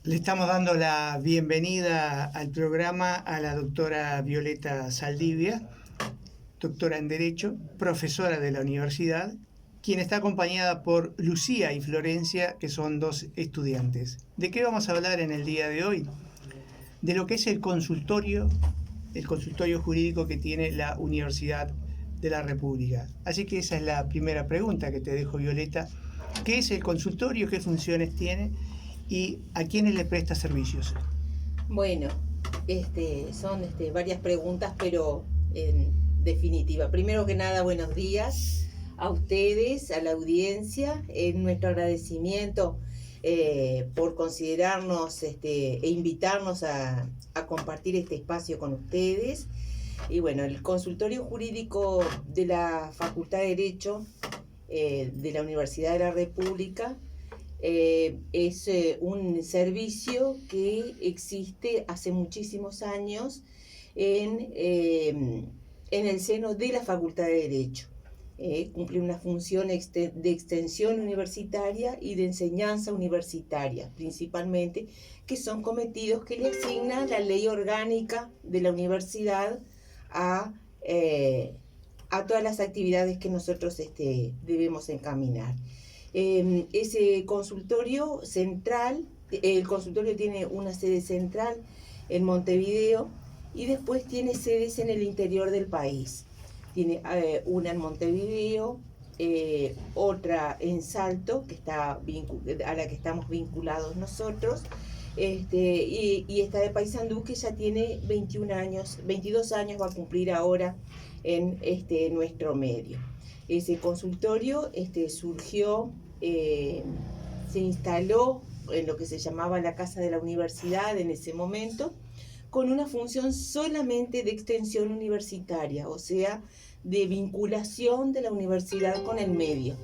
Le estamos dando la bienvenida al programa a la doctora Violeta Saldivia, doctora en Derecho, profesora de la universidad, quien está acompañada por Lucía y Florencia, que son dos estudiantes. ¿De qué vamos a hablar en el día de hoy? De lo que es el consultorio jurídico que tiene la Universidad de la República. Así que esa es la primera pregunta que te dejo, Violeta. ¿Qué es el consultorio? ¿Qué funciones tiene? ¿Y a quiénes le presta servicios? Bueno, son varias preguntas, pero en definitiva. Primero que nada, buenos días a ustedes, a la audiencia. Nuestro agradecimiento por considerarnos e invitarnos a compartir este espacio con ustedes. Y bueno, el consultorio jurídico de la Facultad de Derecho de la Universidad de la República es un servicio que existe hace muchísimos años en el seno de la Facultad de Derecho. Cumple una función de extensión universitaria y de enseñanza universitaria, principalmente, que son cometidos que le asigna la ley orgánica de la universidad a todas las actividades que nosotros debemos encaminar. Ese consultorio central, el consultorio tiene una sede central en Montevideo y después tiene sedes en el interior del país. Tiene una en Montevideo, otra en Salto, que está a la que estamos vinculados nosotros, y esta de Paysandú, que ya tiene 22 años va a cumplir ahora en nuestro medio. Ese consultorio surgió, se instaló en lo que se llamaba la Casa de la Universidad en ese momento, con una función solamente de extensión universitaria, o sea, de vinculación de la universidad con el medio.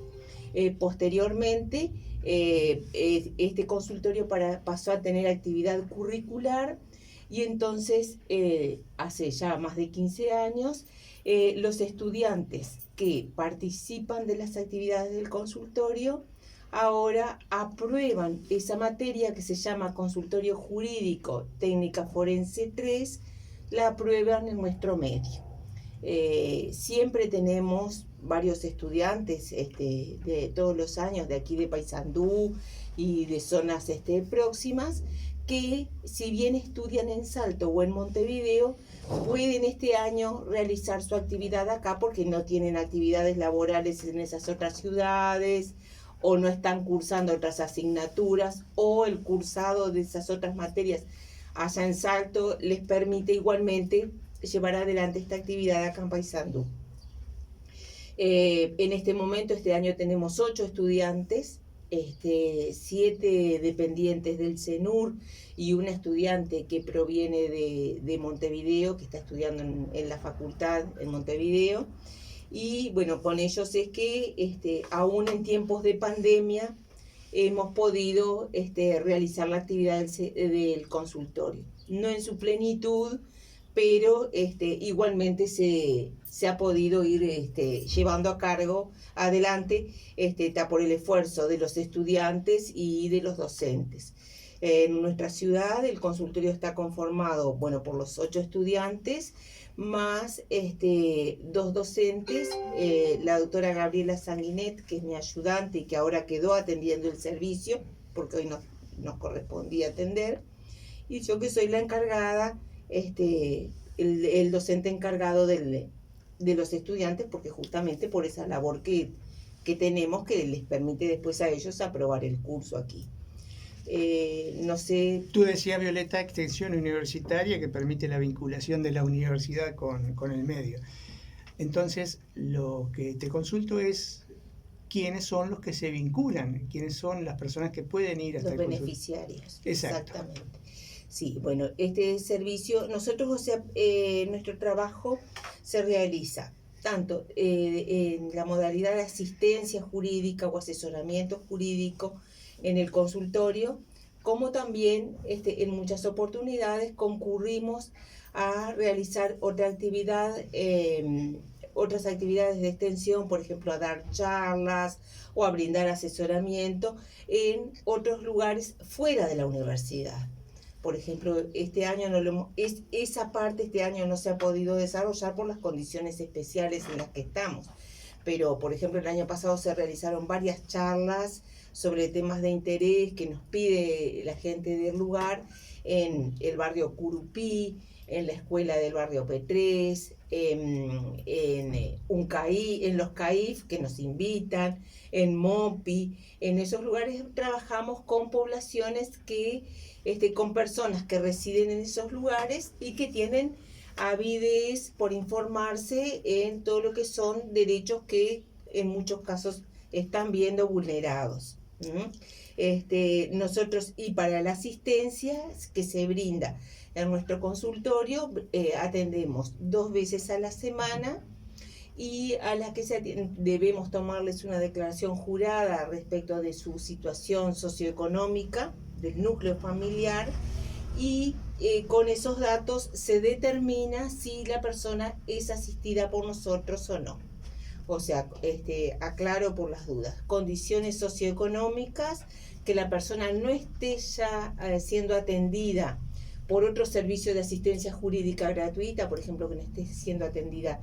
Posteriormente, este consultorio pasó a tener actividad curricular y entonces, hace ya más de 15 años, los estudiantes que participan de las actividades del consultorio ahora aprueban esa materia que se llama Consultorio Jurídico Técnica Forense 3, la aprueban en nuestro medio. Siempre tenemos varios estudiantes de todos los años de aquí de Paysandú y de zonas próximas que, si bien estudian en Salto o en Montevideo, pueden este año realizar su actividad acá porque no tienen actividades laborales en esas otras ciudades, o no están cursando otras asignaturas, o el cursado de esas otras materias allá en Salto les permite igualmente llevar adelante esta actividad acá en Paysandú. En este momento, este año tenemos 8 estudiantes, 7 dependientes del CENUR y una estudiante que proviene de Montevideo, que está estudiando en la facultad en Montevideo. Y bueno, con ellos es que aún en tiempos de pandemia hemos podido realizar la actividad del consultorio. No en su plenitud, pero igualmente se ha podido ir llevando a cargo adelante por el esfuerzo de los estudiantes y de los docentes. En nuestra ciudad el consultorio está conformado, bueno, por los 8 estudiantes, más 2 docentes, la doctora Gabriela Sanguinet, que es mi ayudante y que ahora quedó atendiendo el servicio, porque hoy nos correspondía atender, y yo, que soy la encargada, el docente encargado de los estudiantes, porque justamente por esa labor que tenemos, que les permite después a ellos aprobar el curso aquí. No sé. Tú decías, Violeta, extensión universitaria que permite la vinculación de la universidad con el medio. Entonces, lo que te consulto es quiénes son los que se vinculan, quiénes son las personas que pueden ir hasta los el beneficiarios. Exacto. Exactamente. Sí, bueno, este servicio, nosotros, o sea, nuestro trabajo se realiza tanto en la modalidad de asistencia jurídica o asesoramiento jurídico en el consultorio, como también en muchas oportunidades concurrimos a realizar otra actividad otras actividades de extensión, por ejemplo, a dar charlas o a brindar asesoramiento en otros lugares fuera de la universidad. Por ejemplo, este año esa parte este año no se ha podido desarrollar por las condiciones especiales en las que estamos. Pero, por ejemplo, el año pasado se realizaron varias charlas sobre temas de interés que nos pide la gente del lugar en el barrio Curupí, en la escuela del barrio P3, en los CAIF que nos invitan, en MOPI. En esos lugares trabajamos con poblaciones con personas que residen en esos lugares y que tienen avidez por informarse en todo lo que son derechos que en muchos casos están viendo vulnerados. Nosotros, y para la asistencia que se brinda en nuestro consultorio, atendemos 2 veces a la semana, y a las que debemos tomarles una declaración jurada respecto de su situación socioeconómica, del núcleo familiar, y con esos datos se determina si la persona es asistida por nosotros o no. O sea, aclaro por las dudas, condiciones socioeconómicas, que la persona no esté ya siendo atendida por otro servicio de asistencia jurídica gratuita, por ejemplo, que no esté siendo atendida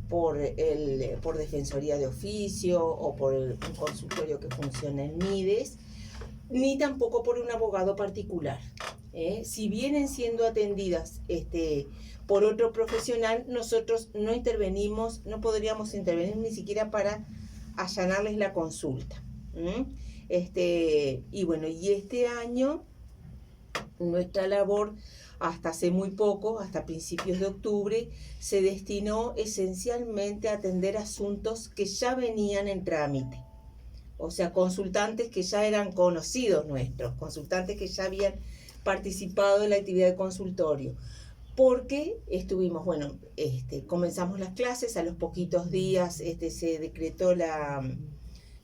por Defensoría de Oficio o por un consultorio que funciona en MIDES, ni tampoco por un abogado particular. Si vienen siendo atendidas por otro profesional, nosotros no intervenimos, no podríamos intervenir ni siquiera para allanarles la consulta. Y bueno, y este año nuestra labor, hasta hace muy poco, hasta principios de octubre, se destinó esencialmente a atender asuntos que ya venían en trámite. O sea, consultantes que ya eran conocidos nuestros, consultantes que ya habían participado en la actividad de consultorio. Porque comenzamos las clases, a los poquitos días se decretó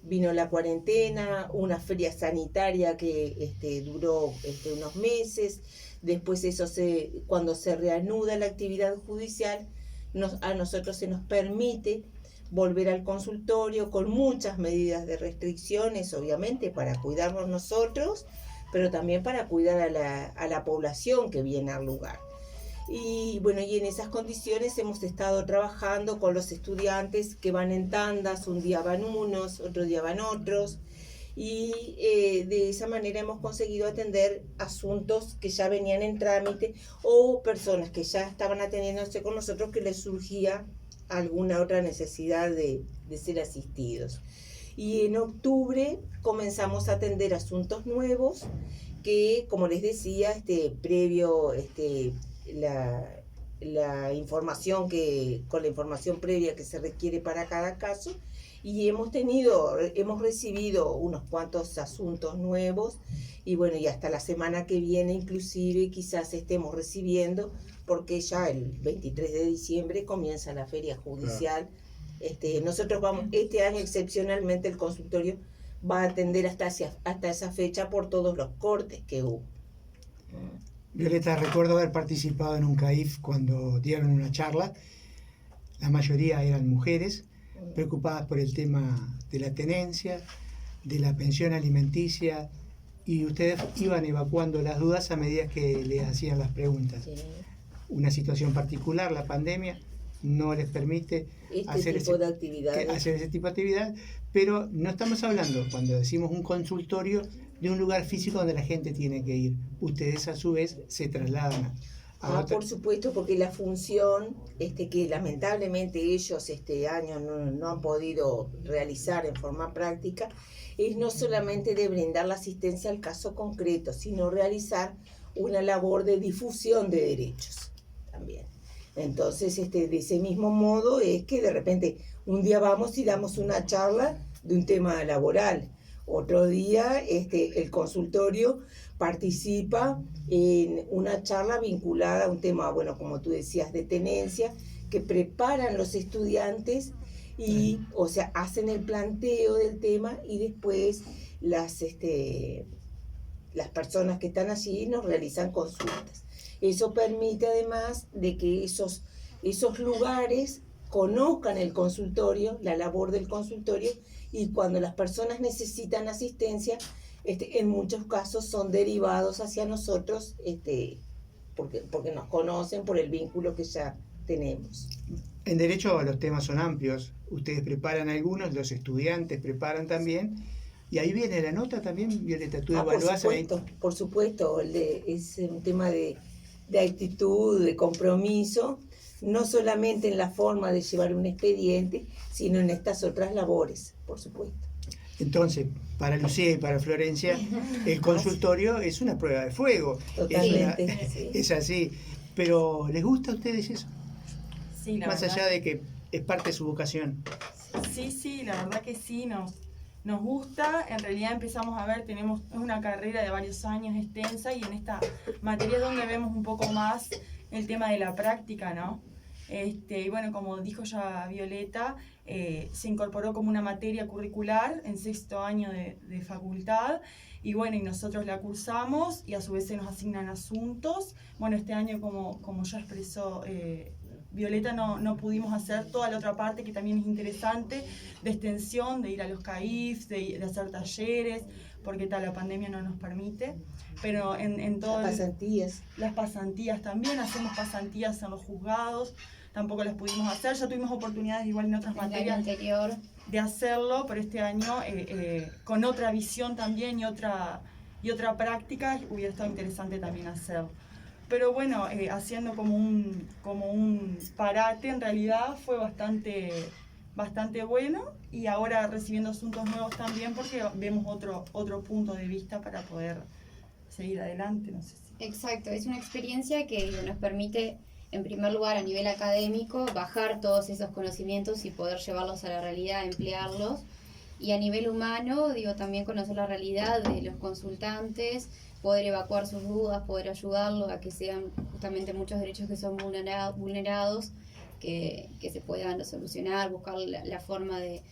vino la cuarentena, una feria sanitaria que duró unos meses. Después cuando se reanuda la actividad judicial, a nosotros se nos permite volver al consultorio con muchas medidas de restricciones, obviamente, para cuidarnos nosotros, pero también para cuidar a la población que viene al lugar. Y bueno, y en esas condiciones hemos estado trabajando con los estudiantes que van en tandas, un día van unos, otro día van otros, y de esa manera hemos conseguido atender asuntos que ya venían en trámite o personas que ya estaban atendiéndose con nosotros que les surgía alguna otra necesidad de ser asistidos. Y en octubre comenzamos a atender asuntos nuevos que, como les decía, previo la información con la información previa que se requiere para cada caso, y hemos recibido unos cuantos asuntos nuevos, y bueno, y hasta la semana que viene inclusive quizás estemos recibiendo, porque ya el 23 de diciembre comienza la feria judicial. Nosotros vamos, este año excepcionalmente el consultorio va a atender hasta esa fecha por todos los cortes que hubo. Violeta, recuerdo haber participado en un CAIF cuando dieron una charla. La mayoría eran mujeres preocupadas por el tema de la tenencia, de la pensión alimenticia, y ustedes iban evacuando las dudas a medida que les hacían las preguntas. Sí. Una situación particular, la pandemia, no les permite hacer ese tipo de actividad, pero no estamos hablando, cuando decimos un consultorio, de un lugar físico donde la gente tiene que ir. Ustedes a su vez se trasladan por supuesto, porque la función que lamentablemente ellos este año no han podido realizar en forma práctica, es no solamente de brindar la asistencia al caso concreto, sino realizar una labor de difusión de derechos también. Entonces, de ese mismo modo es que de repente un día vamos y damos una charla de un tema laboral, otro día el consultorio participa en una charla vinculada a un tema, bueno, como tú decías, de tenencia, que preparan los estudiantes y, o sea, hacen el planteo del tema, y después las personas que están allí nos realizan consultas. Eso permite además de que esos lugares conozcan el consultorio, la labor del consultorio, y cuando las personas necesitan asistencia, en muchos casos son derivados hacia nosotros, porque nos conocen por el vínculo que ya tenemos. En derecho los temas son amplios. Ustedes preparan algunos, los estudiantes preparan también. Y ahí viene la nota también, Violeta. Tú evaluás ahí. Por supuesto, es un tema de actitud, de compromiso, no solamente en la forma de llevar un expediente, sino en estas otras labores, por supuesto. Entonces, para Lucía y para Florencia, el consultorio es una prueba de fuego. Totalmente. Es así. Pero ¿les gusta a ustedes eso? Sí, la Más verdad. allá de que es parte de su vocación. Sí, la verdad que sí, nos gusta. En realidad empezamos a ver, es una carrera de varios años extensa, y en esta materia es donde vemos un poco más el tema de la práctica, ¿no? Y bueno, como dijo ya Violeta, se incorporó como una materia curricular en 6º año de facultad, y bueno, y nosotros la cursamos y a su vez se nos asignan asuntos. Bueno, este año, como ya expresó Violeta, no pudimos hacer toda la otra parte que también es interesante, de extensión, de ir a los CAIFs, de hacer talleres, porque la pandemia no nos permite. Pero en todo las pasantías también, hacemos pasantías en los juzgados, tampoco las pudimos hacer. Ya tuvimos oportunidades igual en otras materias anterior de hacerlo, pero este año con otra visión también y otra práctica hubiera estado interesante también hacerlo. Pero bueno, haciendo como un parate, en realidad fue bastante bueno, y ahora recibiendo asuntos nuevos también, porque vemos otro punto de vista para poder seguir adelante. No sé si. Exacto, es una experiencia que nos permite, en primer lugar, a nivel académico, bajar todos esos conocimientos y poder llevarlos a la realidad, emplearlos. Y a nivel humano, también conocer la realidad de los consultantes, poder evacuar sus dudas, poder ayudarlos a que sean justamente muchos derechos que son vulnerados, que se puedan solucionar, buscar la forma de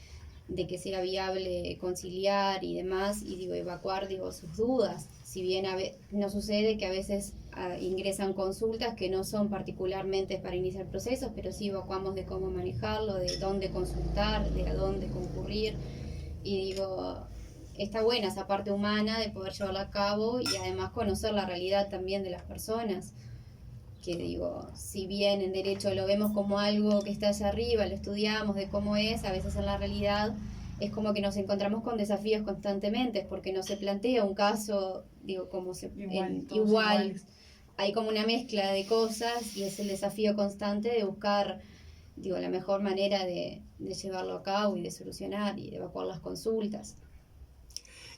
que sea viable conciliar y demás, y evacuar sus dudas. Si bien no sucede que a veces ingresan consultas que no son particularmente para iniciar procesos, pero sí evacuamos de cómo manejarlo, de dónde consultar, de a dónde concurrir, y está buena esa parte humana de poder llevarla a cabo, y además conocer la realidad también de las personas, que si bien en derecho lo vemos como algo que está allá arriba, lo estudiamos de cómo es, a veces en la realidad es como que nos encontramos con desafíos constantemente, porque no se plantea un caso, igual, hay como una mezcla de cosas, y es el desafío constante de buscar la mejor manera de llevarlo a cabo y de solucionar y de evacuar las consultas.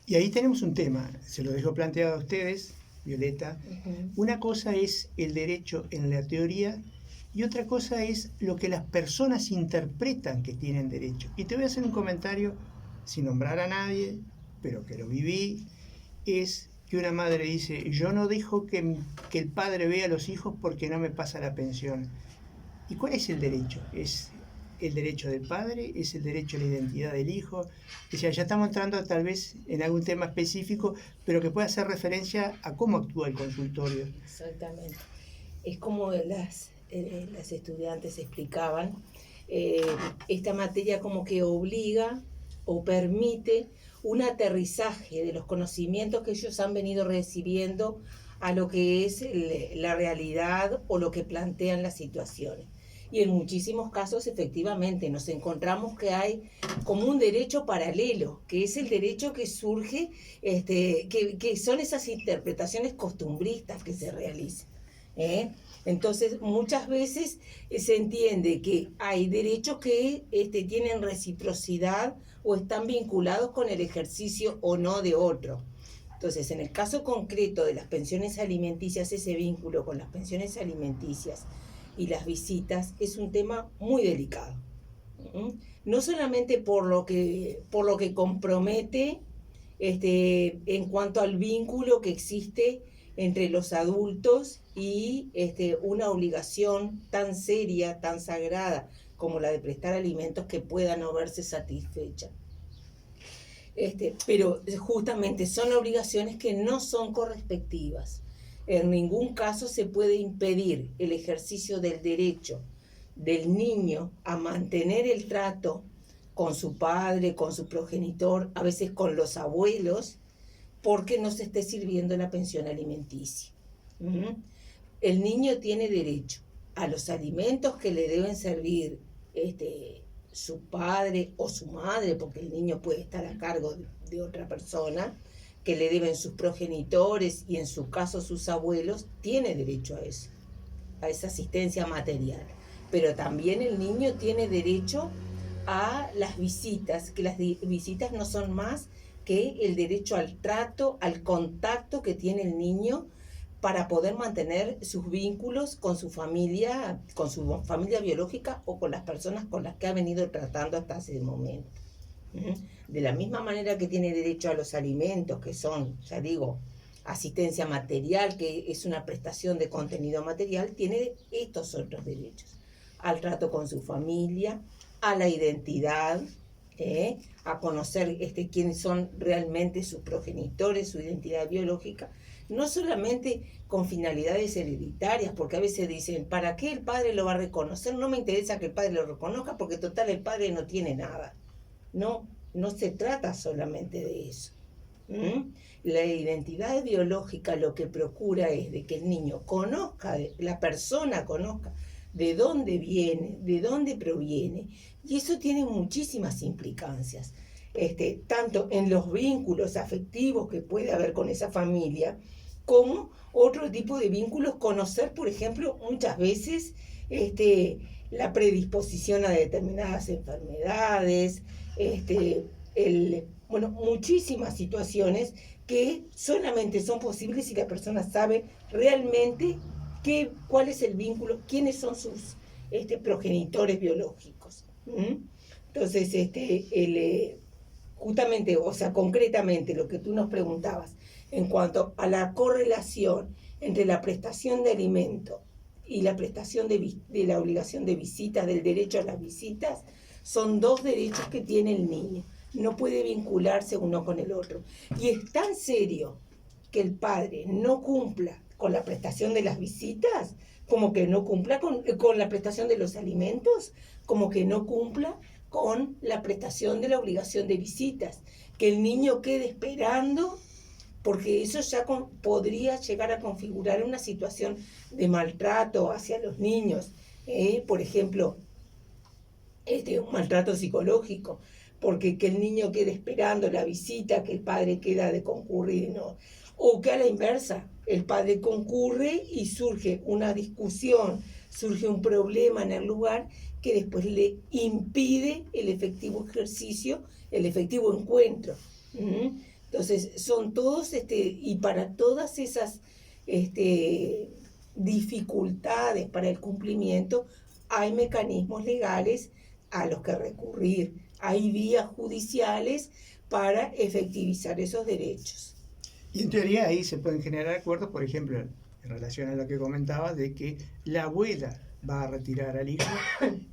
Y ahí tenemos un tema, se lo dejo planteado a ustedes, Violeta. Una cosa es el derecho en la teoría y otra cosa es lo que las personas interpretan que tienen derecho. Y te voy a hacer un comentario sin nombrar a nadie, pero que lo viví, es que una madre dice: yo no dejo que el padre vea a los hijos porque no me pasa la pensión. ¿Y cuál es el derecho? ¿Es el derecho del padre? ¿Es el derecho a la identidad del hijo? O sea, ya estamos entrando tal vez en algún tema específico, pero que pueda hacer referencia a cómo actúa el consultorio. Exactamente. Es como las estudiantes explicaban, esta materia como que obliga o permite un aterrizaje de los conocimientos que ellos han venido recibiendo a lo que es la realidad o lo que plantean las situaciones. Y en muchísimos casos, efectivamente, nos encontramos que hay como un derecho paralelo, que es el derecho que surge, que son esas interpretaciones costumbristas que se realizan. Entonces, muchas veces se entiende que hay derechos que tienen reciprocidad o están vinculados con el ejercicio o no de otro. Entonces, en el caso concreto de las pensiones alimenticias, ese vínculo con las pensiones alimenticias y las visitas es un tema muy delicado. No solamente por lo que compromete en cuanto al vínculo que existe entre los adultos y una obligación tan seria, tan sagrada como la de prestar alimentos que pueda no verse satisfecha. Pero justamente son obligaciones que no son correspectivas. En ningún caso se puede impedir el ejercicio del derecho del niño a mantener el trato con su padre, con su progenitor, a veces con los abuelos, porque no se esté sirviendo la pensión alimenticia. El niño tiene derecho a los alimentos que le deben servir su padre o su madre, porque el niño puede estar a cargo de otra persona, que le deben sus progenitores y en su caso sus abuelos, tiene derecho a eso, a esa asistencia material. Pero también el niño tiene derecho a las visitas, que las visitas no son más que el derecho al trato, al contacto que tiene el niño para poder mantener sus vínculos con su familia biológica o con las personas con las que ha venido tratando hasta ese momento. De la misma manera que tiene derecho a los alimentos, que son, ya digo, asistencia material, que es una prestación de contenido material, tiene estos otros derechos: al trato con su familia, a la identidad, a conocer quiénes son realmente sus progenitores, su identidad biológica, no solamente con finalidades hereditarias, porque a veces dicen, ¿para qué el padre lo va a reconocer? No me interesa que el padre lo reconozca porque total el padre no tiene nada. No se trata solamente de eso. La identidad biológica lo que procura es de que el niño conozca, la persona conozca de dónde viene, de dónde proviene, y eso tiene muchísimas implicancias, tanto en los vínculos afectivos que puede haber con esa familia, como otro tipo de vínculos, conocer, por ejemplo, muchas veces la predisposición a determinadas enfermedades, muchísimas situaciones que solamente son posibles si la persona sabe realmente cuál es el vínculo, quiénes son sus progenitores biológicos. Entonces, justamente, o sea, concretamente lo que tú nos preguntabas en cuanto a la correlación entre la prestación de alimento y la prestación de la obligación de visitas, del derecho a las visitas, son dos derechos que tiene el niño. No puede vincularse uno con el otro. Y es tan serio que el padre no cumpla con la prestación de las visitas, como que no cumpla con la prestación de los alimentos, como que no cumpla con la prestación de la obligación de visitas. Que el niño quede esperando, porque eso ya podría llegar a configurar una situación de maltrato hacia los niños. Por ejemplo, un maltrato psicológico, porque que el niño quede esperando la visita, que el padre queda de concurrir, ¿no? O que a la inversa, el padre concurre y surge una discusión, surge un problema en el lugar que después le impide el efectivo ejercicio, el efectivo encuentro. Entonces, son todos, y para todas esas dificultades para el cumplimiento, hay mecanismos legales a los que recurrir, hay vías judiciales para efectivizar esos derechos. Y en teoría ahí se pueden generar acuerdos, por ejemplo, en relación a lo que comentabas, de que la abuela va a retirar al hijo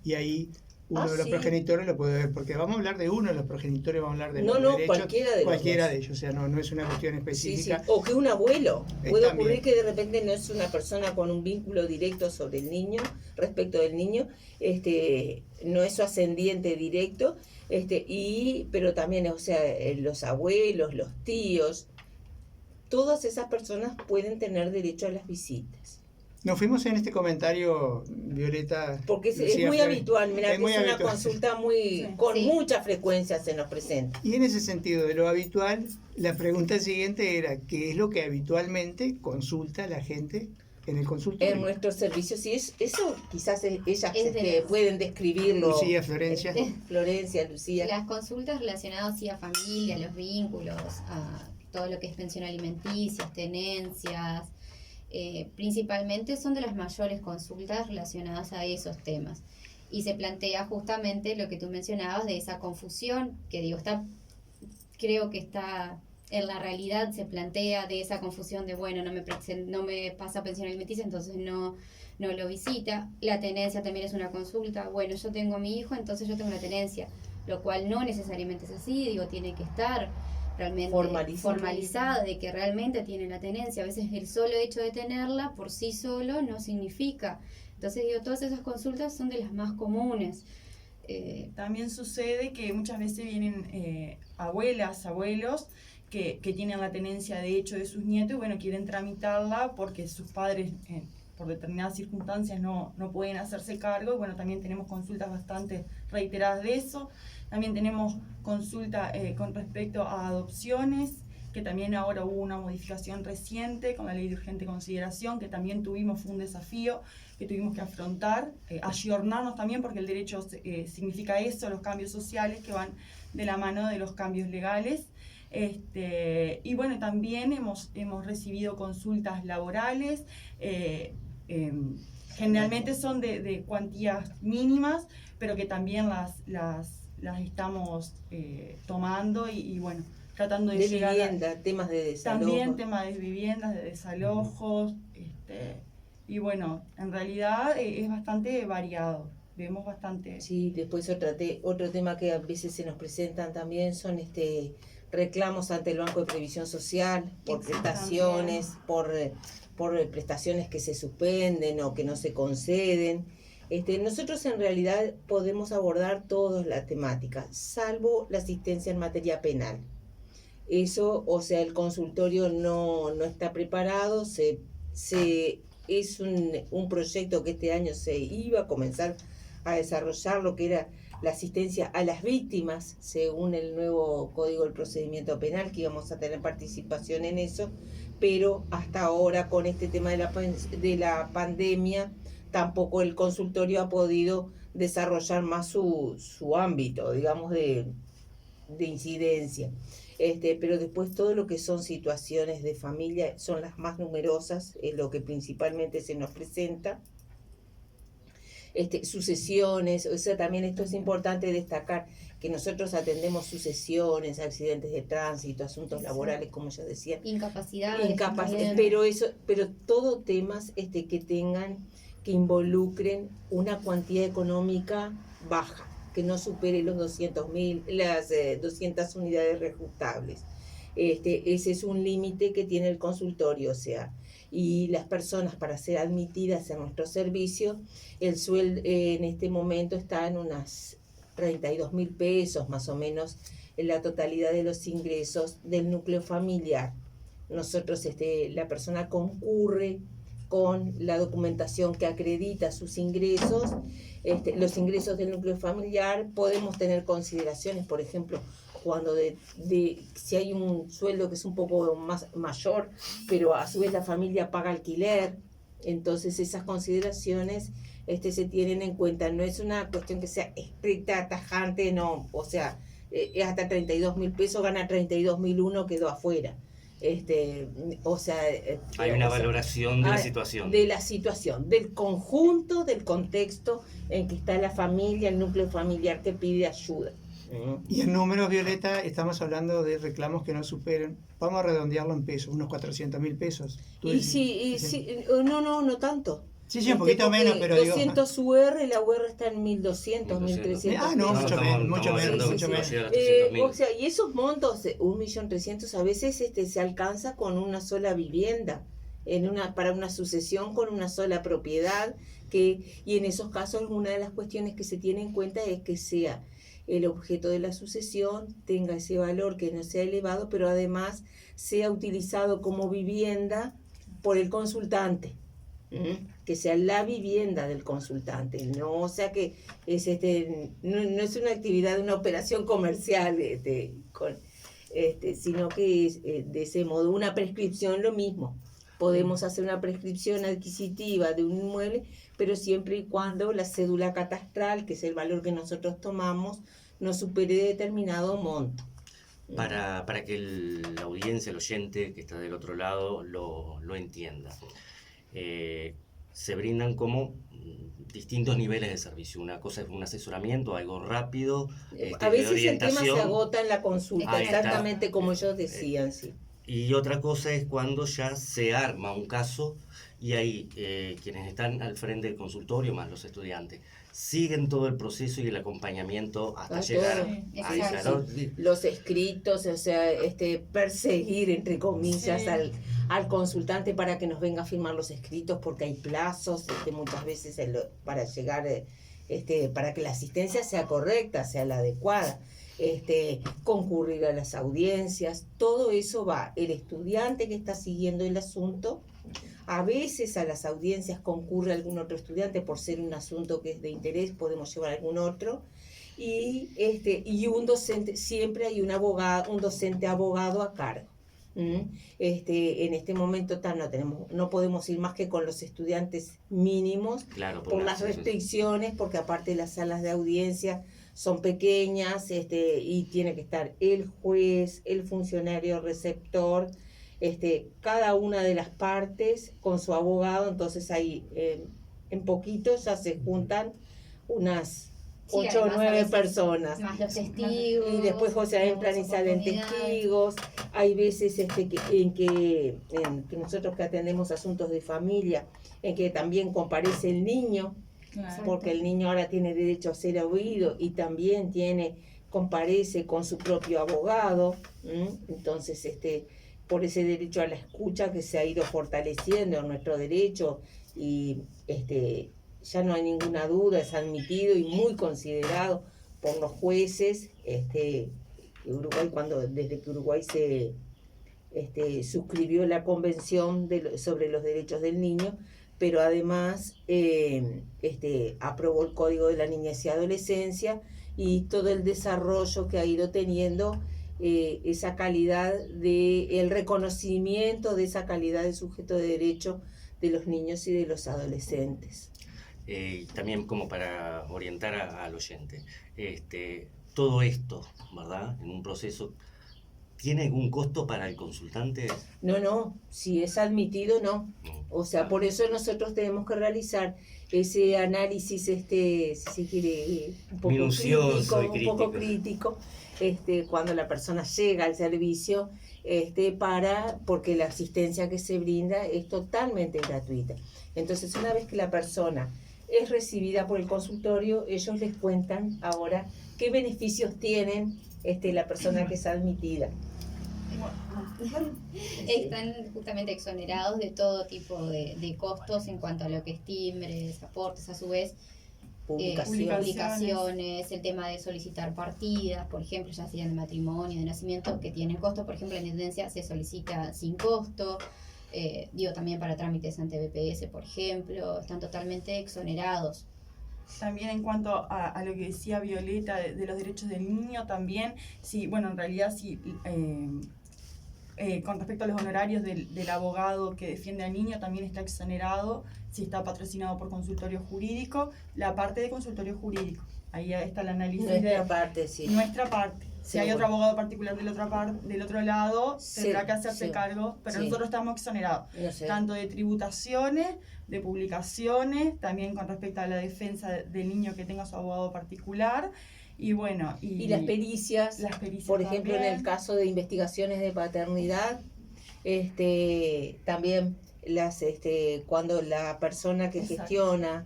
y ahí uno de los progenitores lo puede ver, porque vamos a hablar de uno de los progenitores, vamos a hablar de los derechos, cualquiera de ellos, o sea, no es una cuestión específica. Sí. O que un abuelo, puede ocurrir que de repente no es una persona con un vínculo directo sobre el niño, respecto del niño, no es su ascendiente directo, pero también, o sea, los abuelos, los tíos, todas esas personas pueden tener derecho a las visitas. Nos fuimos en este comentario, Violeta. Porque es muy habitual, mira, es una consulta con mucha frecuencia se nos presenta. Y en ese sentido de lo habitual, la pregunta siguiente era, ¿qué es lo que habitualmente consulta la gente en el consultorio? En nuestros servicios, sí, eso quizás ellas pueden describirlo. Lucía, Florencia. Florencia, Lucía. Las consultas relacionadas a familia, a los vínculos, a todo lo que es pensión alimenticia, tenencias, principalmente son de las mayores consultas relacionadas a esos temas. Y se plantea justamente lo que tú mencionabas de esa confusión, que creo que está en la realidad, se plantea de esa confusión de, bueno, no me pasa pensión alimenticia, entonces no lo visita. La tenencia también es una consulta, bueno, yo tengo a mi hijo, entonces yo tengo una tenencia, lo cual no necesariamente es así, tiene que estar realmente formalizada, de que realmente tiene la tenencia. A veces el solo hecho de tenerla por sí solo no significa. Entonces digo, todas esas consultas son de las más comunes. También sucede que muchas veces vienen abuelas, abuelos que tienen la tenencia de hecho de sus nietos y bueno, quieren tramitarla porque sus padres por determinadas circunstancias no pueden hacerse cargo. Y bueno, también tenemos consultas bastante reiteradas de eso. También tenemos consulta con respecto a adopciones, que también ahora hubo una modificación reciente con la ley de urgente consideración, que también fue un desafío que tuvimos que afrontar, ayornarnos también, porque el derecho significa eso, los cambios sociales que van de la mano de los cambios legales. Y bueno, también hemos recibido consultas laborales, generalmente son de cuantías mínimas, pero que también las estamos tomando y bueno, tratando de llegar vivienda, temas de desalojo. También temas de viviendas, de desalojos, y bueno, en realidad es bastante variado, vemos bastante. Sí, después otro tema que a veces se nos presentan también son reclamos ante el Banco de Previsión Social por prestaciones, por prestaciones que se suspenden o que no se conceden. Nosotros en realidad podemos abordar todas las temáticas, salvo la asistencia en materia penal. Eso, o sea, el consultorio no está preparado, es un proyecto que este año se iba a comenzar a desarrollar, lo que era la asistencia a las víctimas, según el nuevo Código del Procedimiento Penal, que íbamos a tener participación en eso, pero hasta ahora con este tema de la pandemia, tampoco el consultorio ha podido desarrollar más su ámbito, digamos, de incidencia. Pero después todo lo que son situaciones de familia son las más numerosas, es lo que principalmente se nos presenta. Sucesiones, o sea, también esto es importante destacar, que nosotros atendemos sucesiones, accidentes de tránsito, asuntos laborales, como ya decía. Incapacidades. Pero todo temas que involucren una cuantía económica baja, que no supere los 200.000, las 200 unidades reajustables. Ese es un límite que tiene el consultorio, o sea, y las personas para ser admitidas en nuestro servicio, el sueldo en este momento está en unas 32.000 pesos más o menos en la totalidad de los ingresos del núcleo familiar. Nosotros, la persona concurre con la documentación que acredita sus ingresos, los ingresos del núcleo familiar. Podemos tener consideraciones, por ejemplo, cuando si hay un sueldo que es un poco más mayor, pero a su vez la familia paga alquiler, entonces esas consideraciones se tienen en cuenta. No es una cuestión que sea estricta, tajante, no, o sea, es hasta 32.000 pesos, gana 32.001, quedó afuera. Hay una valoración de la situación. De la situación, del conjunto, del contexto en que está la familia, el núcleo familiar que pide ayuda. Y en números, Violeta, estamos hablando de reclamos que no superen, vamos a redondearlo en pesos, unos 400.000 pesos. No tanto. Sí, un poquito menos, pero 200 UR, la UR está en 1.200, 1.300. Ah, no, mucho menos. O sea, y esos montos, 1.300.000, a veces se alcanza con una sola vivienda, para una sucesión con una sola propiedad, y en esos casos una de las cuestiones que se tiene en cuenta es que sea el objeto de la sucesión, tenga ese valor que no sea elevado, pero además sea utilizado como vivienda por el consultante. Que sea la vivienda del consultante, no, o sea que es no es una actividad, una operación comercial, sino que es de ese modo una prescripción, lo mismo. Podemos hacer una prescripción adquisitiva de un inmueble, pero siempre y cuando la cédula catastral, que es el valor que nosotros tomamos, no supere determinado monto. Para que la audiencia, el oyente que está del otro lado lo entienda. Se brindan como distintos niveles de servicio. Una cosa es un asesoramiento, algo rápido, a veces de orientación. El tema se agota en la consulta, exactamente como ellos decían, sí. Y otra cosa es cuando ya se arma un caso y ahí quienes están al frente del consultorio, más los estudiantes, siguen todo el proceso y el acompañamiento hasta llegar a esa, Exacto. ¿no? Los escritos, o sea, perseguir, entre comillas, Sí. al consultante para que nos venga a firmar los escritos, porque hay plazos muchas veces para llegar, para que la asistencia sea correcta, sea la adecuada. Concurrir a las audiencias, todo eso va el estudiante que está siguiendo el asunto. A veces a las audiencias concurre algún otro estudiante por ser un asunto que es de interés, podemos llevar algún otro. Y un docente, siempre hay un docente abogado a cargo. En este momento no podemos ir más que con los estudiantes mínimos, Claro, por las restricciones, porque aparte las salas de audiencia son pequeñas, y tiene que estar el juez, el funcionario receptor, cada una de las partes con su abogado. Entonces ahí en poquito ya se juntan unas Sí, 8 o además, a 9 veces, personas. Más los testigos. Y después, o sea, entran y nuevas salen oportunidades. testigos. Hay veces en que nosotros que atendemos asuntos de familia, en que también comparece el niño, Claro. porque el niño ahora tiene derecho a ser oído y también comparece con su propio abogado. Entonces, por ese derecho a la escucha que se ha ido fortaleciendo, nuestro derecho, y ya no hay ninguna duda, es admitido y muy considerado por los jueces. Uruguay, desde que Uruguay se suscribió la Convención sobre los Derechos del Niño, pero además aprobó el Código de la Niñez y Adolescencia, y todo el desarrollo que ha ido teniendo esa calidad el reconocimiento de esa calidad de sujeto de derecho de los niños y de los adolescentes. También como para orientar al oyente, todo esto, ¿verdad? En un proceso, ¿tiene algún costo para el consultante? No, si es admitido, no. O sea, por eso nosotros tenemos que realizar ese análisis, si se quiere, un poco Minucioso y crítico, un poco crítico, cuando la persona llega al servicio, porque la asistencia que se brinda es totalmente gratuita. Entonces, una vez que la persona es recibida por el consultorio, ellos les cuentan ahora qué beneficios tienen la persona que es admitida. Están justamente exonerados de todo tipo de costos en cuanto a lo que es timbres, aportes, a su vez, publicaciones, el tema de solicitar partidas, por ejemplo, ya sea de matrimonio, de nacimiento, que tienen costo. Por ejemplo, en intendencia se solicita sin costo. También para trámites ante BPS, por ejemplo, están totalmente exonerados. También en cuanto a lo que decía Violeta de los derechos del niño, también, sí, bueno, en realidad sí, con respecto a los honorarios del abogado que defiende al niño, también está exonerado si está patrocinado por consultorio jurídico, la parte de consultorio jurídico. Ahí está el análisis Nuestra parte, sí. Nuestra parte. Si hay otro abogado particular del otro lado, tendrá que hacerse sí, cargo, pero sí. nosotros estamos exonerados, No sé. tanto de tributaciones, de publicaciones, también con respecto a la defensa del niño que tenga su abogado particular, y bueno... Y las pericias, por ejemplo, también. en el caso de investigaciones de paternidad, también cuando la persona que Exacto. gestiona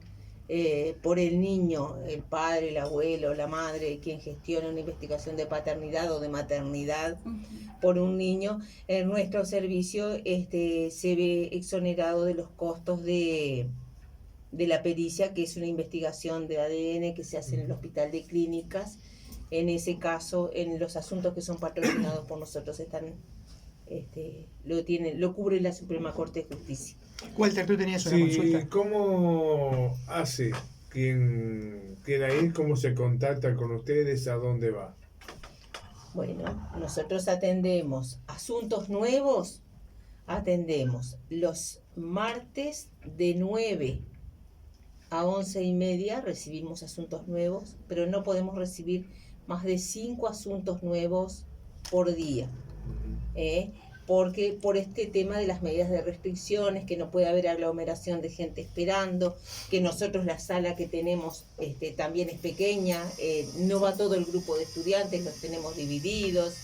por el niño, el padre, el abuelo, la madre, quien gestiona una investigación de paternidad o de maternidad por un niño, en nuestro servicio se ve exonerado de los costos de la pericia, que es una investigación de ADN que se hace en el Hospital de Clínicas. En ese caso, en los asuntos que son patrocinados por nosotros, lo cubre la Suprema Corte de Justicia. Walter, tú tenías una Sí, consulta. ¿cómo hace quien quiera ir? ¿Cómo se contacta con ustedes? ¿A dónde va? Bueno, nosotros atendemos asuntos nuevos, atendemos los martes de 9 a 11:30, recibimos asuntos nuevos, pero no podemos recibir más de 5 asuntos nuevos por día, porque por este tema de las medidas de restricciones, que no puede haber aglomeración de gente esperando, que nosotros la sala que tenemos también es pequeña, no va todo el grupo de estudiantes, los tenemos divididos,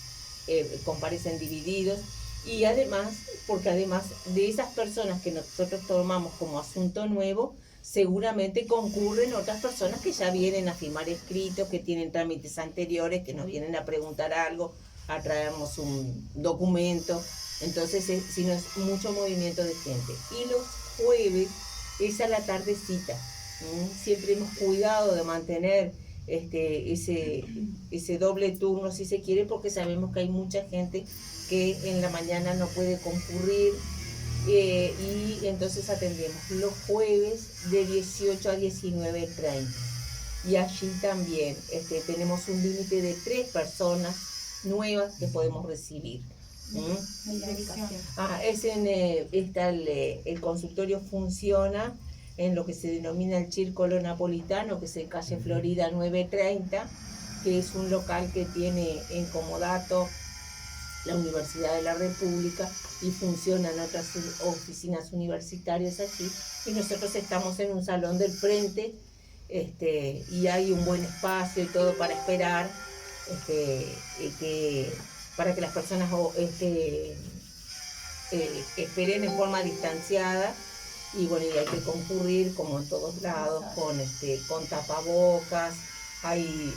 comparecen divididos, Y además, porque además de esas personas que nosotros tomamos como asunto nuevo, seguramente concurren otras personas que ya vienen a firmar escritos, que tienen trámites anteriores, que nos vienen a preguntar algo, a traernos un documento. Entonces, si no es mucho movimiento de gente. Y los jueves es a la tardecita. Siempre hemos cuidado de mantener ese doble turno, si se quiere, porque sabemos que hay mucha gente que en la mañana no puede concurrir. Y entonces atendemos los jueves de 18 a 19:30. Y allí también tenemos un límite de 3 personas nuevas que podemos recibir. El consultorio funciona en lo que se denomina el Círculo Napolitano, que es en calle Florida 930, que es un local que tiene en comodato la Universidad de la República y funcionan otras oficinas universitarias allí, y nosotros estamos en un salón del frente, y hay un buen espacio y todo para esperar, para que las personas esperen en forma distanciada. Y bueno, y hay que concurrir como en todos lados con tapabocas, hay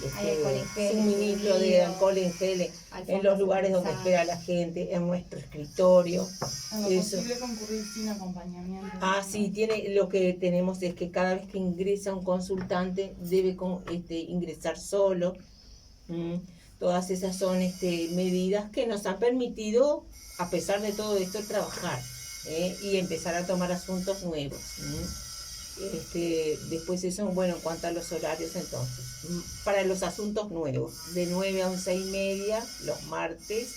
suministro de alcohol en gel en los lugares donde espera la gente, en nuestro escritorio. En lo posible concurrir sin acompañamiento. Sí, lo que tenemos es que cada vez que ingresa un consultante debe ingresar solo. Todas esas son medidas que nos han permitido, a pesar de todo esto, trabajar. Y empezar a tomar asuntos nuevos. Después eso, bueno, en cuanto a los horarios, entonces, para los asuntos nuevos, de 9 a 11:30 los martes,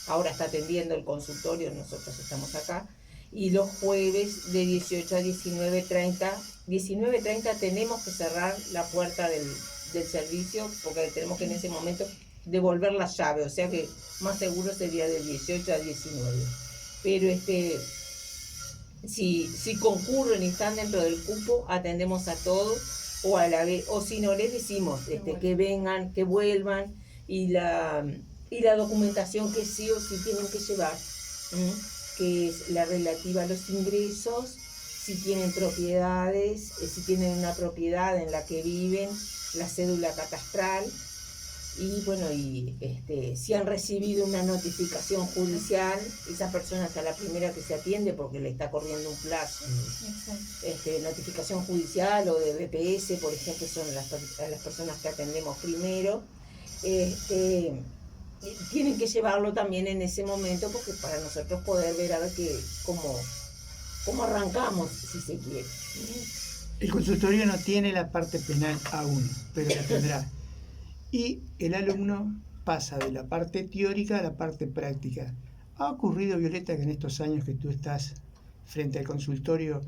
ahora está atendiendo el consultorio, nosotros estamos acá, y los jueves de 18 a 19:30. 19:30 tenemos que cerrar la puerta del servicio, porque tenemos que en ese momento devolver la llave, o sea que más seguro sería de 18 a 19. Pero si concurren y están dentro del cupo, atendemos a todos, o a la vez, o si no, les decimos que vengan, que vuelvan, y la documentación que sí o sí tienen que llevar, que es la relativa a los ingresos, si tienen propiedades, si tienen una propiedad en la que viven, la cédula catastral. Y bueno, si han recibido una notificación judicial, esa persona es a la primera que se atiende porque le está corriendo un plazo. Notificación judicial o de BPS, por ejemplo, son las personas que atendemos primero. Tienen que llevarlo también en ese momento, porque para nosotros poder ver a ver cómo arrancamos, si se quiere. El consultorio no tiene la parte penal aún, pero la tendrá. Y el alumno pasa de la parte teórica a la parte práctica. ¿Ha ocurrido, Violeta, que en estos años que tú estás frente al consultorio,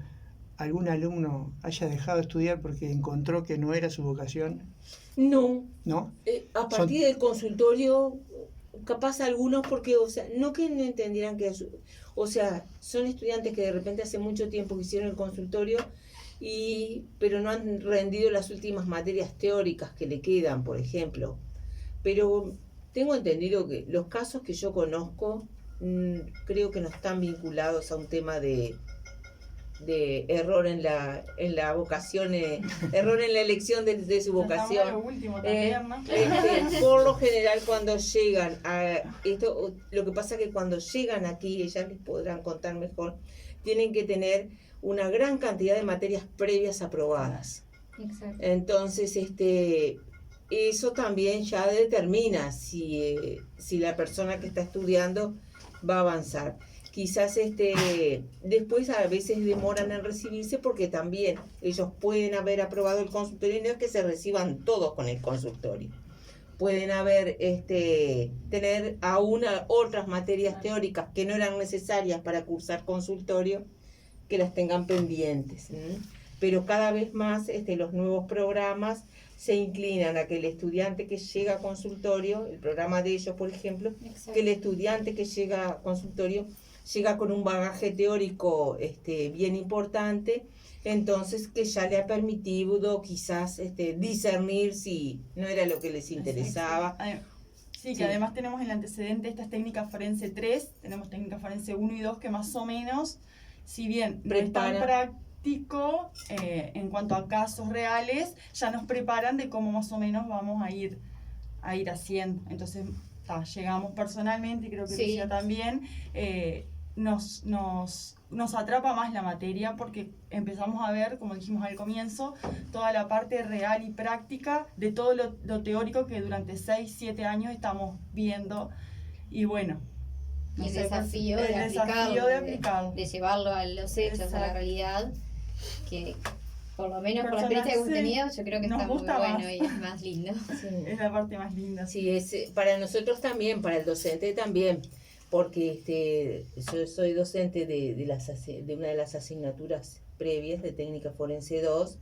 algún alumno haya dejado de estudiar porque encontró que no era su vocación? No. ¿No? A partir del consultorio, capaz algunos, porque, no que no entendieran que... son estudiantes que de repente hace mucho tiempo que hicieron el consultorio, pero no han rendido las últimas materias teóricas que le quedan, por ejemplo. Pero tengo entendido que los casos que yo conozco, creo que no están vinculados a un tema de error en la vocación, error en la elección de su vocación. Lo último también, ¿no? Por lo general, cuando llegan a esto, lo que pasa es que cuando llegan aquí, ellas les podrán contar mejor, tienen que tener una gran cantidad de materias previas aprobadas. Exacto. Entonces, eso también ya determina si la persona que está estudiando va a avanzar. Quizás después a veces demoran en recibirse porque también ellos pueden haber aprobado el consultorio, y no es que se reciban todos con el consultorio. Pueden haber, tener aún otras materias teóricas que no eran necesarias para cursar consultorio, que las tengan pendientes. Pero cada vez más los nuevos programas se inclinan a que el estudiante que llega a consultorio, el programa de ellos, por ejemplo, Exacto. que el estudiante que llega a consultorio llega con un bagaje teórico bien importante, entonces que ya le ha permitido quizás discernir si no era lo que les interesaba, Sí, que Sí. además tenemos el antecedente de estas técnicas forense 3, tenemos técnica forense 1 y 2 que más o menos, si bien no es tan Prepara. práctico en cuanto a casos reales, ya nos preparan de cómo más o menos vamos a ir haciendo. Entonces, llegamos personalmente, creo que Sí. Lucía también, nos atrapa más la materia porque empezamos a ver, como dijimos al comienzo, toda la parte real y práctica de todo lo teórico que durante 6, 7 años estamos viendo. Y bueno, Y no el sé, desafío el de desafío aplicarlo, de aplicarlo. de llevarlo a los hechos, a la Exacto. realidad, que por lo menos por la Personas, experiencia que hemos sí, tenido, yo creo que nos está muy gusta bueno más. y es más lindo. Sí. Es la parte más linda. Sí, para nosotros también, para el docente también, porque yo soy docente de una de las asignaturas previas de técnica forense 2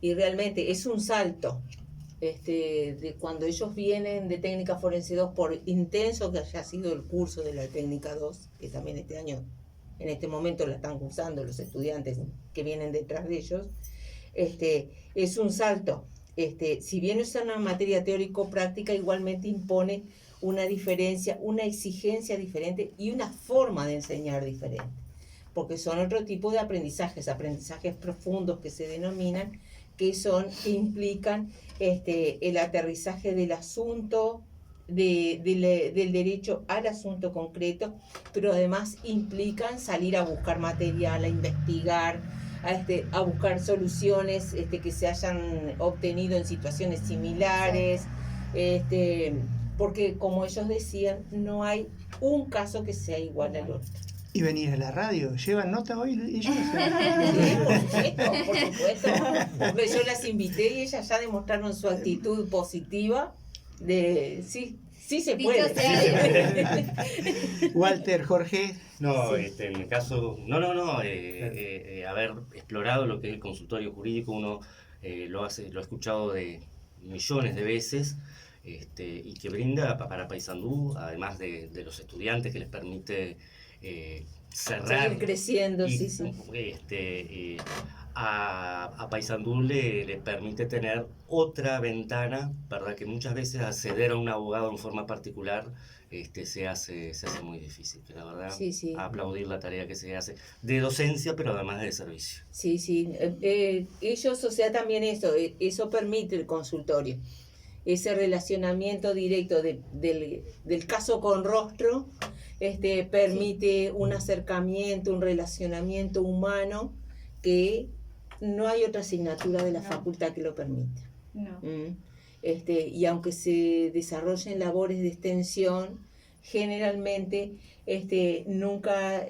y realmente es un salto de cuando ellos vienen de técnica forense 2 por intenso que haya sido el curso de la técnica 2, que también este año, en este momento la están cursando los estudiantes que vienen detrás de ellos, es un salto. Si bien es una materia teórico-práctica, igualmente impone una diferencia, una exigencia diferente y una forma de enseñar diferente, porque son otro tipo de aprendizajes profundos que se denominan, que implican el aterrizaje del asunto, del derecho al asunto concreto, pero además implican salir a buscar material, a investigar, a buscar soluciones que se hayan obtenido en situaciones similares, porque como ellos decían, no hay un caso que sea igual al otro. Y venir a la radio. ¿Llevan nota hoy ellos? Sí, por supuesto. Hombre, yo las invité y ellas ya demostraron su actitud positiva de sí se Dicho puede. sea Walter, Jorge, No, Sí. en mi caso, haber explorado lo que es el consultorio jurídico, uno lo ha escuchado de millones de veces, y que brinda para Paysandú, además de los estudiantes, que les permite cerrar. Seguir creciendo, Y, sí. a Paysandú le permite tener otra ventana, ¿verdad? Que muchas veces acceder a un abogado en forma particular se hace muy difícil. Que la verdad, Sí, sí. aplaudir la tarea que se hace de docencia, pero además de servicio. Sí. Ellos, o sea, también eso permite el consultorio. Ese relacionamiento directo del caso con rostro permite un acercamiento, un relacionamiento humano que no hay otra asignatura de la No. facultad que lo permita. no. Y aunque se desarrollen labores de extensión, generalmente nunca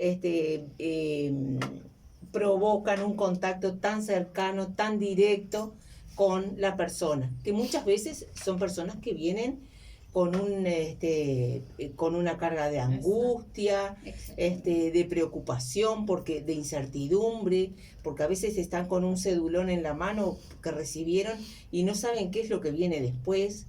provocan un contacto tan cercano, tan directo con la persona, que muchas veces son personas que vienen con con una carga de angustia, Exacto. de preocupación, de incertidumbre, porque a veces están con un cedulón en la mano que recibieron y no saben qué es lo que viene después.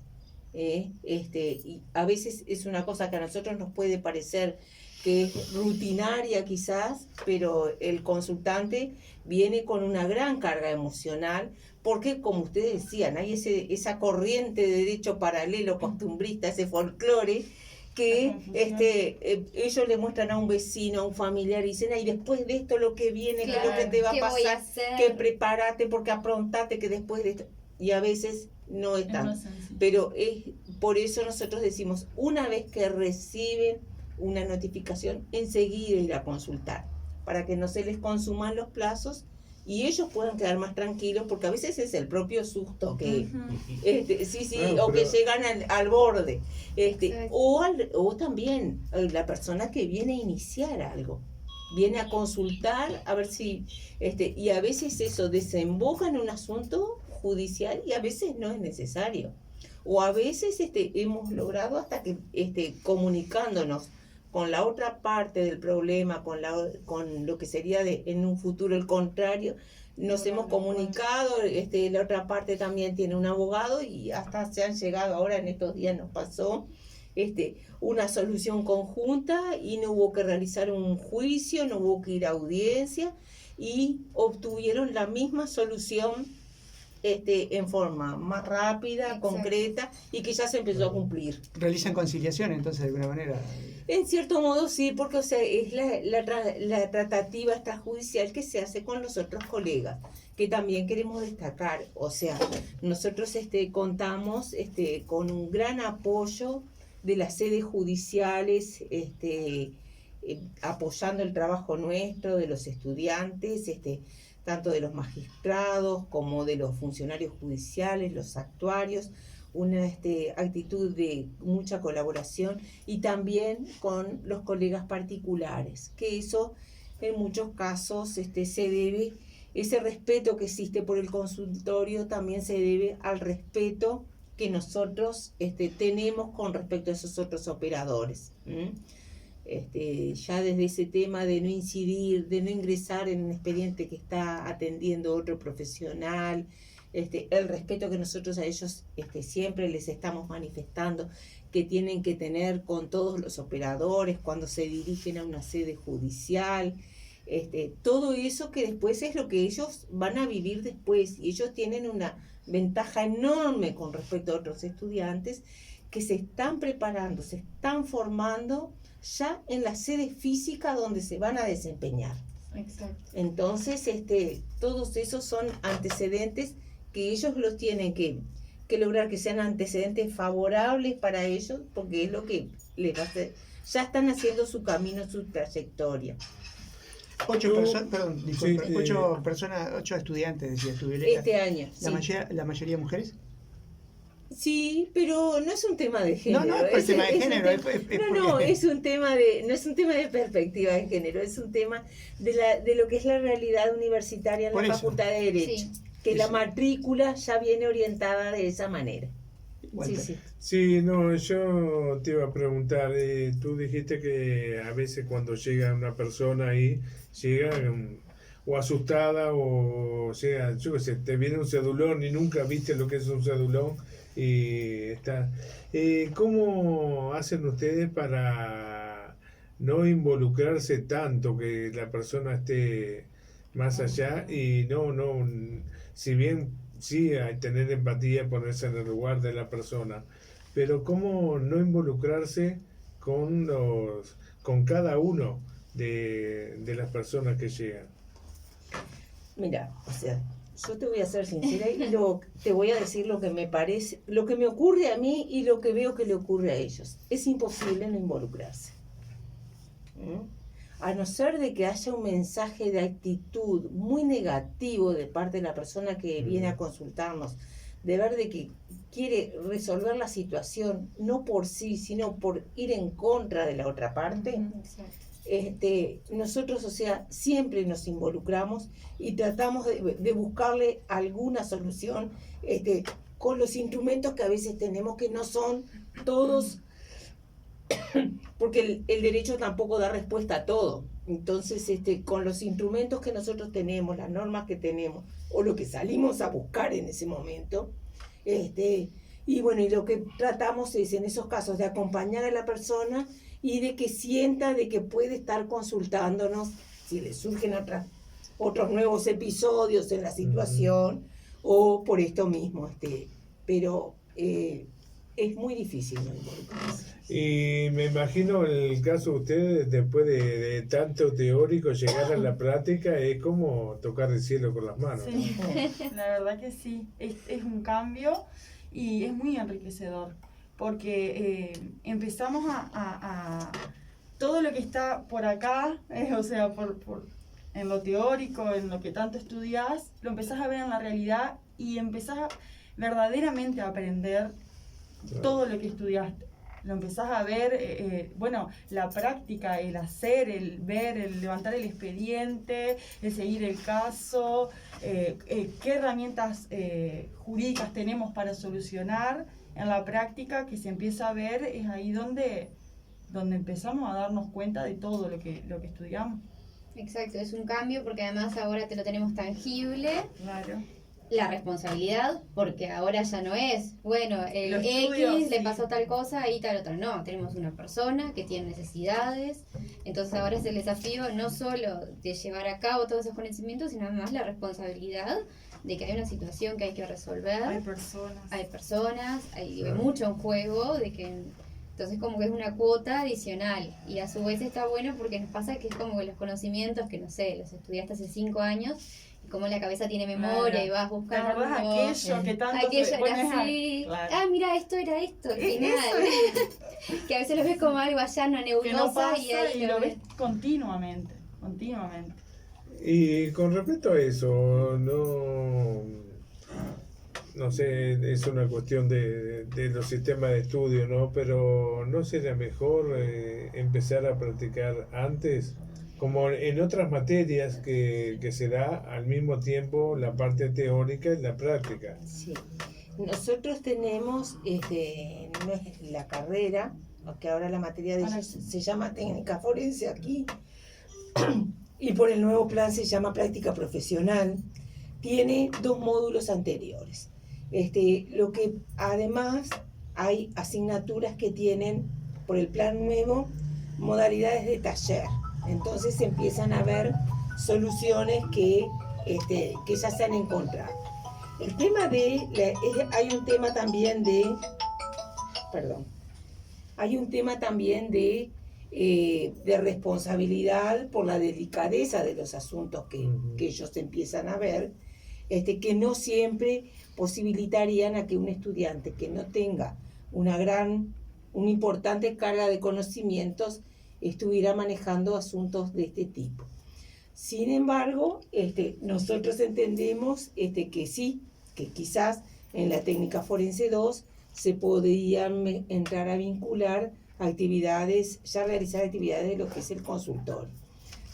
Y a veces es una cosa que a nosotros nos puede parecer que es rutinaria quizás, pero el consultante viene con una gran carga emocional, porque como ustedes decían, hay esa corriente de derecho paralelo costumbrista, ese folclore, que ellos le muestran a un vecino, a un familiar, y dicen, y después de esto lo que viene, Claro, que lo que te va a ¿qué voy a pasar, hacer? que prepárate porque aprontate, que después de esto, y a veces no es Es tan. más sencillo. Pero por eso nosotros decimos, una vez que reciben una notificación, enseguida ir a consultar, para que no se les consuman los plazos y ellos puedan quedar más tranquilos, porque a veces es el propio susto que, Claro, o que pero- llegan al borde, Exacto. o también la persona que viene a iniciar algo, viene a consultar a ver si, y a veces eso desemboca en un asunto judicial y a veces no es necesario. O a veces hemos logrado hasta que comunicándonos con la otra parte del problema, con lo que sería en un futuro el contrario, nos hemos comunicado, la otra parte también tiene un abogado y hasta se han llegado, ahora en estos días nos pasó, una solución conjunta y no hubo que realizar un juicio, no hubo que ir a audiencia y obtuvieron la misma solución en forma más rápida, Exacto. concreta, y que ya se empezó a cumplir. Realizan conciliación, entonces, de alguna manera. En cierto modo sí, porque o sea, es la tratativa extrajudicial que se hace con los otros colegas, que también queremos destacar. O sea, nosotros contamos con un gran apoyo de las sedes judiciales, apoyando el trabajo nuestro, de los estudiantes, tanto de los magistrados como de los funcionarios judiciales, los actuarios, una actitud de mucha colaboración, y también con los colegas particulares, que eso en muchos casos se debe, ese respeto que existe por el consultorio también se debe al respeto que nosotros tenemos con respecto a esos otros operadores. Ya desde ese tema de no incidir, de no ingresar en un expediente que está atendiendo otro profesional, el respeto que nosotros a ellos siempre les estamos manifestando que tienen que tener con todos los operadores cuando se dirigen a una sede judicial, todo eso que después es lo que ellos van a vivir después, y ellos tienen una ventaja enorme con respecto a otros estudiantes que se están preparando, se están formando ya en la sede física donde se van a desempeñar. Exacto. Entonces, todos esos son antecedentes que ellos los tienen que lograr, que sean antecedentes favorables para ellos, porque es lo que les va a hacer. Ya están haciendo su camino, su trayectoria. 8 personas, perdón, disculpa, Sí, 8 estudiantes, decía tu Violeta. Este año, sí. La mayoría mujeres. Sí, pero no es un tema de género. No, es un tema de género. No, es un tema de, no es un tema de perspectiva de género, es un tema de lo que es la realidad universitaria en Por la eso. Facultad de Derecho, Sí. que la Eso. matrícula ya viene orientada de esa manera. Walter. Sí. Sí, no, yo te iba a preguntar, tú dijiste que a veces cuando llega una persona ahí, llega o asustada o sea, yo qué sé, te viene un cedulón y nunca viste lo que es un cedulón y está... ¿Cómo hacen ustedes para no involucrarse tanto, que la persona esté más allá y no, si bien sí hay tener empatía, ponerse en el lugar de la persona, pero cómo no involucrarse con cada uno de las personas que llegan? Mira, o sea, yo te voy a ser sincera y te voy a decir lo que me parece, lo que me ocurre a mí y lo que veo que le ocurre a ellos. Es imposible no involucrarse. A no ser de que haya un mensaje de actitud muy negativo de parte de la persona que viene a consultarnos, de ver de que quiere resolver la situación, no por sí, sino por ir en contra de la otra parte. Exacto. Nosotros, o sea, siempre nos involucramos y tratamos de buscarle alguna solución con los instrumentos que a veces tenemos, que no son todos, porque el derecho tampoco da respuesta a todo. Entonces, con los instrumentos que nosotros tenemos, las normas que tenemos, o lo que salimos a buscar en ese momento, y bueno, y lo que tratamos es en esos casos de acompañar a la persona y de que sienta de que puede estar consultándonos si le surgen otros nuevos episodios en la situación o por esto mismo, pero es muy difícil no involucrarse. Y me imagino el caso de ustedes, después de tanto teórico, llegar a la práctica es como tocar el cielo con las manos. Sí, la verdad que sí, es un cambio y es muy enriquecedor, porque empezamos a todo lo que está por acá, o sea, en lo teórico, en lo que tanto estudiás, lo empezás a ver en la realidad y empezás verdaderamente a aprender todo lo que estudiaste. Lo empezás a ver, la práctica, el hacer, el ver, el levantar el expediente, el seguir el caso, qué herramientas jurídicas tenemos para solucionar. En la práctica que se empieza a ver, es ahí donde empezamos a darnos cuenta de todo lo que estudiamos. Exacto, es un cambio porque además ahora te lo tenemos tangible. Claro. la responsabilidad, porque ahora ya no es, bueno, el Los X estudios, le sí. pasó tal cosa y tal otra. No, tenemos una persona que tiene necesidades, entonces ahora es el desafío no solo de llevar a cabo todos esos conocimientos, sino además la responsabilidad de que hay una situación que hay que resolver, Hay personas. hay mucho en juego, de que entonces como que es una cuota adicional y a su vez está bueno porque nos pasa que es como que los conocimientos que no sé, los estudiaste hace 5 años y como la cabeza tiene memoria Claro. y vas ¿Te buscando acordás aquello que tanto aquello te pones era así, Claro. mira, esto era esto al Es final. Que a veces lo ves como algo allá, una Que nebulosa no pasa y ahí y lo ves continuamente. Y con respecto a eso, no sé, es una cuestión de los sistemas de estudio, ¿no? Pero ¿no sería mejor empezar a practicar antes? Como en otras materias que se da al mismo tiempo la parte teórica y la práctica. Sí. Nosotros tenemos, no es la carrera, que ahora la materia de ellos se llama técnica forense aquí, y por el nuevo plan se llama práctica profesional, tiene 2 módulos anteriores. Lo que además hay asignaturas que tienen, por el plan nuevo, modalidades de taller. Entonces empiezan a ver soluciones que ya se han encontrado. El tema hay un tema también de responsabilidad por la delicadeza de los asuntos que ellos empiezan a ver, que no siempre posibilitarían a que un estudiante que no tenga una importante carga de conocimientos estuviera manejando asuntos de este tipo. Sin embargo, nosotros entendemos que sí, que quizás en la técnica forense 2 se podrían entrar a vincular realizar actividades de lo que es el consultorio,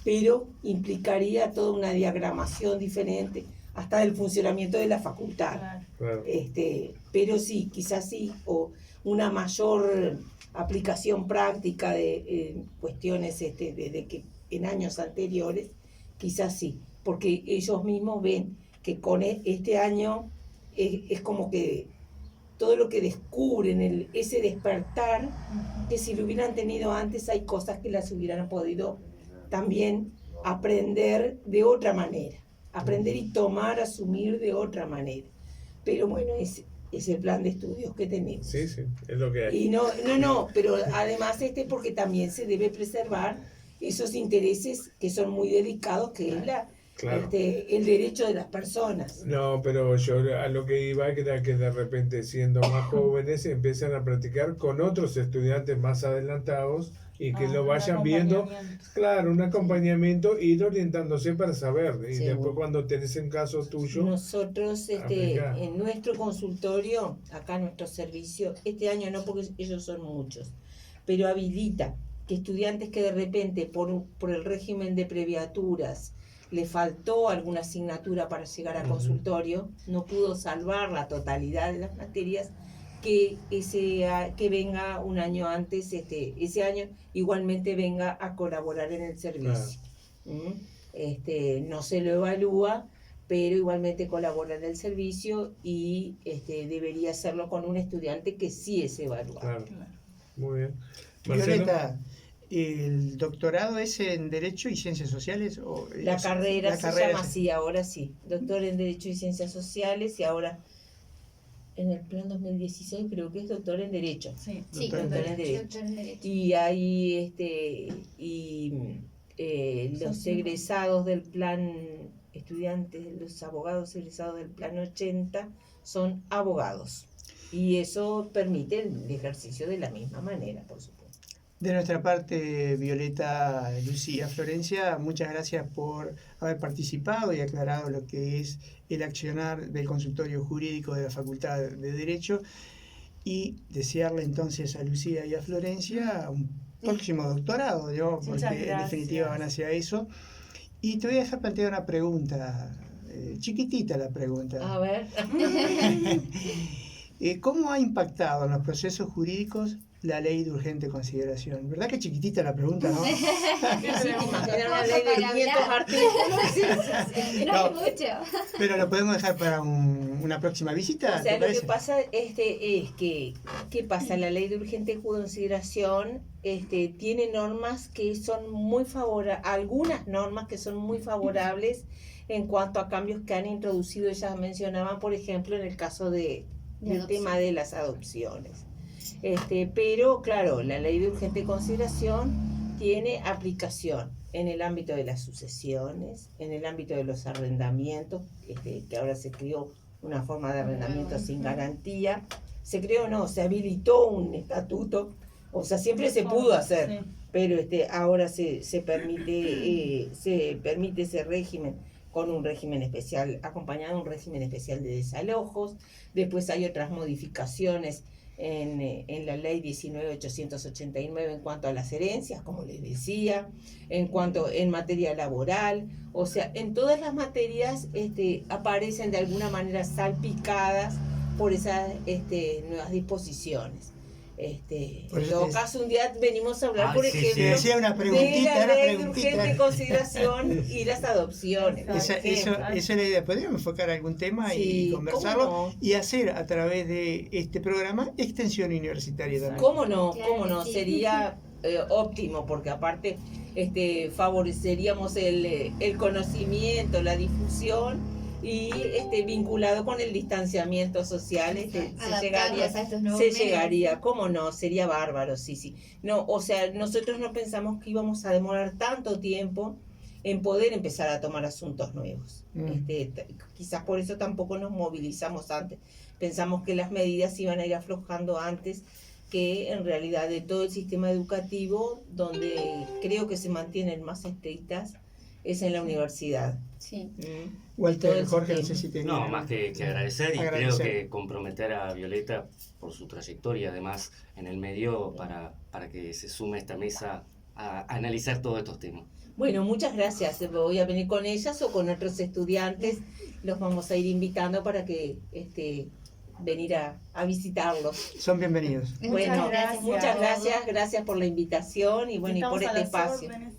pero implicaría toda una diagramación diferente, hasta del funcionamiento de la facultad. Claro. Pero sí, quizás sí, o una mayor aplicación práctica de cuestiones desde que en años anteriores, quizás sí, porque ellos mismos ven que con este año es como que todo lo que descubren, ese despertar, que si lo hubieran tenido antes, hay cosas que las hubieran podido también aprender de otra manera, aprender y asumir de otra manera. Pero bueno, es el plan de estudios que tenemos. Sí, es lo que hay. Y pero además porque también se debe preservar esos intereses que son muy delicados, que es Claro. El derecho de las personas. No, pero yo a lo que iba era que de repente, siendo más jóvenes, empiezan a practicar con otros estudiantes más adelantados y que lo vayan viendo. Claro, un acompañamiento, ir orientándose para saber. Y Sí, después, bueno. cuando tenés un caso tuyo, Nosotros aplicar. en nuestro consultorio, acá en nuestro servicio, este año no, porque ellos son muchos, pero habilita que estudiantes que de repente por el régimen de previaturas le faltó alguna asignatura para llegar a consultorio, no pudo salvar la totalidad de las materias, que venga un año antes, ese año igualmente venga a colaborar en el servicio. No se lo evalúa, pero igualmente colabora en el servicio y debería hacerlo con un estudiante que sí es evaluado. Claro. Muy bien. Marcelo. Violeta, ¿el doctorado es en Derecho y Ciencias Sociales? La carrera se llama es- así, ahora sí. Doctor en Derecho y Ciencias Sociales, y ahora en el plan 2016 creo que es doctor en Derecho. Sí. Sí, Doctor en Derecho. doctor en Derecho. Y ahí los egresados del plan, los abogados egresados del plan 80 son abogados. Y eso permite el ejercicio de la misma manera, por supuesto. De nuestra parte, Violeta, Lucía, Florencia, muchas gracias por haber participado y aclarado lo que es el accionar del consultorio jurídico de la Facultad de Derecho, y desearle entonces a Lucía y a Florencia un próximo doctorado, ¿no? Porque Muchas en gracias. definitiva van hacia eso. Y te voy a dejar plantear una pregunta, chiquitita la pregunta. A ver. ¿Cómo ha impactado en los procesos jurídicos la ley de urgente consideración? ¿Verdad que chiquitita la pregunta, no? Imaginar una ley de 500 artículos. No No. es mucho. Pero lo podemos dejar para una próxima visita. O sea, ¿te lo parece? que pasa es que, ¿qué pasa? La ley de urgente consideración tiene normas que son muy favorables, algunas normas que son muy favorables en cuanto a cambios que han introducido, ellas mencionaban, por ejemplo, en el caso del tema de las adopciones. Pero, claro, la ley de urgente consideración tiene aplicación en el ámbito de las sucesiones, en el ámbito de los arrendamientos, que ahora se creó una forma de arrendamiento sin garantía. Se creó, no, se habilitó un estatuto, o sea, siempre se pudo hacer, Sí. pero ahora se permite ese régimen con un régimen especial, acompañado de un régimen especial de desalojos. Después hay otras modificaciones en la ley 19.889 en cuanto a las herencias, como les decía, en materia laboral, o sea, en todas las materias aparecen de alguna manera salpicadas por esas nuevas disposiciones. Por En eso todo te- caso, un día venimos a hablar, por Sí, sí. Te ejemplo, decía una de preguntita, la una ley de urgente preguntita. consideración y las adopciones. por Eso ejemplo. es la idea. Podríamos enfocar algún tema Sí, y conversarlo ¿cómo no? y hacer a través de este programa extensión universitaria también. ¿Cómo no? Claro ¿Cómo que no? sí. Sería óptimo, porque aparte favoreceríamos el conocimiento, la difusión y vinculado con el distanciamiento social, Adaptarlos a estos nuevos se medios. llegaría, ¿cómo no? Sería bárbaro, sí. No, o sea, nosotros no pensamos que íbamos a demorar tanto tiempo en poder empezar a tomar asuntos nuevos. Quizás por eso tampoco nos movilizamos antes. Pensamos que las medidas iban a ir aflojando antes, que en realidad de todo el sistema educativo, donde creo que se mantienen más estrictas, es en la universidad. Sí. Walter, Todo el Jorge, no sé sistema. si tenía... No, más que agradecer y Agradecer. creo que comprometer a Violeta por su trayectoria, además, en el medio, para que se sume a esta mesa a analizar todos estos temas. Bueno, muchas gracias. Voy a venir con ellas o con otros estudiantes. Los vamos a ir invitando para que venir a visitarlos. Son bienvenidos. Bueno, gracias. muchas gracias por la invitación y bueno, y por Estamos a este las espacio. órdenes.